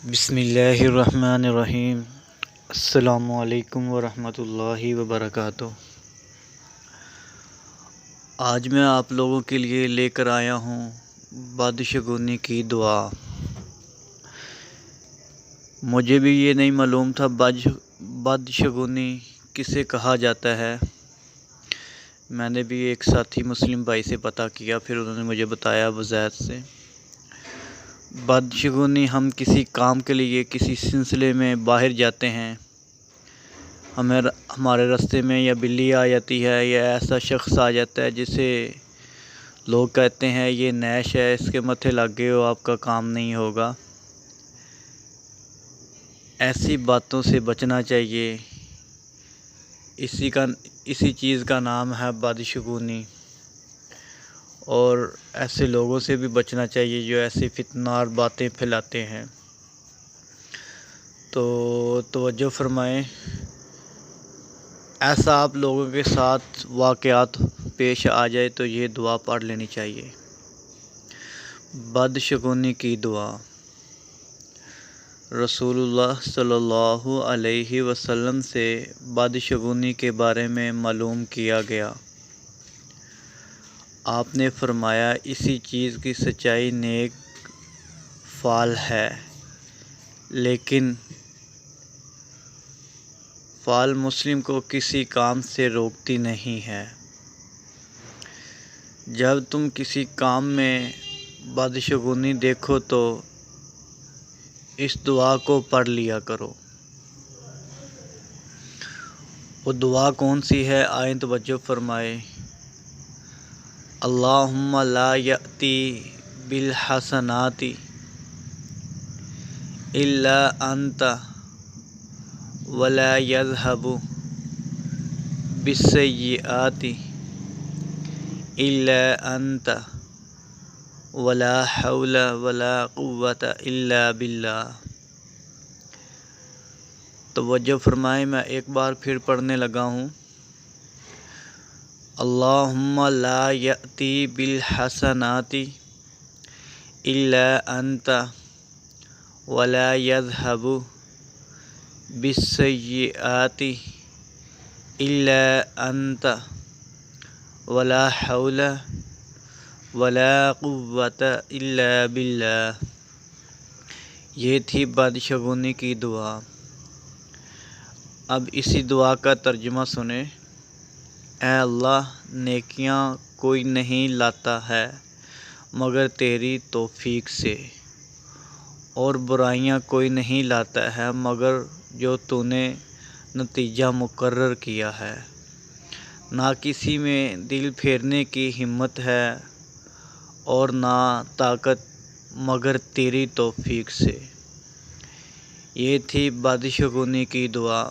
बिस्मिल्लाहिर्रहमानिर्रहीम। अस्सलामुअलैकुम वरहमतुल्लाहि वबरकातुह। आज मैं आप लोगों के लिए लेकर आया हूँ बदशगुनी की दुआ। मुझे भी ये नहीं मालूम था बदशगुनी किसे कहा जाता है। मैंने भी एक साथी मुस्लिम भाई से पता किया, फिर उन्होंने मुझे बताया वज़ाहत से। बदशगुनी हम किसी काम के लिए किसी सिलसिले में बाहर जाते हैं, हमारे रास्ते में या बिल्ली आ जाती है या ऐसा शख्स आ जाता है जिसे लोग कहते हैं ये नैश है, इसके मत्थे लग गए हो, आपका काम नहीं होगा। ऐसी बातों से बचना चाहिए। इसी चीज़ का नाम है बदशगुनी। और ऐसे लोगों से भी बचना चाहिए जो ऐसी फितनार बातें फैलाते हैं। तो तवज्जो फरमाएं, ऐसा आप लोगों के साथ वाक़यात पेश आ जाए तो ये दुआ पढ़ लेनी चाहिए, बदशगुनी की दुआ। रसूलुल्लाह सल्लल्लाहु अलैहि वसल्लम से बदशगुनी के बारे में मालूम किया गया। आपने फरमाया, इसी चीज़ की सच्चाई नेक फ़ाल है, लेकिन फ़ाल मुस्लिम को किसी काम से रोकती नहीं है। जब तुम किसी काम में बदशगुनी देखो तो इस दुआ को पढ़ लिया करो। वो दुआ कौन सी है, आए तवज्जो फरमाए। अल्लाहुम्मा ला यअती बिल हसनाती इल्ला अंता वला यज़हबु बिस्सय्यिआती इल्ला अंता वला हौला वला कुव्वता इल्ला बिल्लाह। तवज्जो फरमाए, मैं एक बार फिर पढ़ने लगा हूँ। अल्लाहुम्मा ला यअती बिल हसनाती इल्ला अंता वला यज़हबु बिस्सय्यिआती इल्ला अंता वला हौला वला कुव्वता इल्ला बिल्लाह। ये थी बदशगुनी की दुआ। अब इसी दुआ का तर्जुमा सुने। ऐ अल्लाह, नेकियां कोई नहीं लाता है मगर तेरी तौफीक से, और बुराइयां कोई नहीं लाता है मगर जो तूने नतीजा मुकर्रर किया है। ना किसी में दिल फेरने की हिम्मत है और ना ताकत मगर तेरी तौफीक से। ये थी बदशगुनी की दुआ।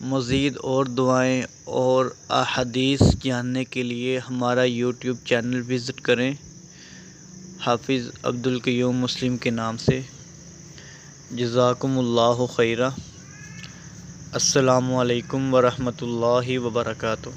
मज़ीद और दुआएं और अहादीस जानने के लिए हमारा यूट्यूब चैनल विज़िट करें, हाफिज़ अब्दुल क़य्यूम मुस्लिम के नाम से। जज़ाकुमुल्लाहु खैरा। अस्सलामु अलैकुम वरहमतुल्लाहि वबरकातुह।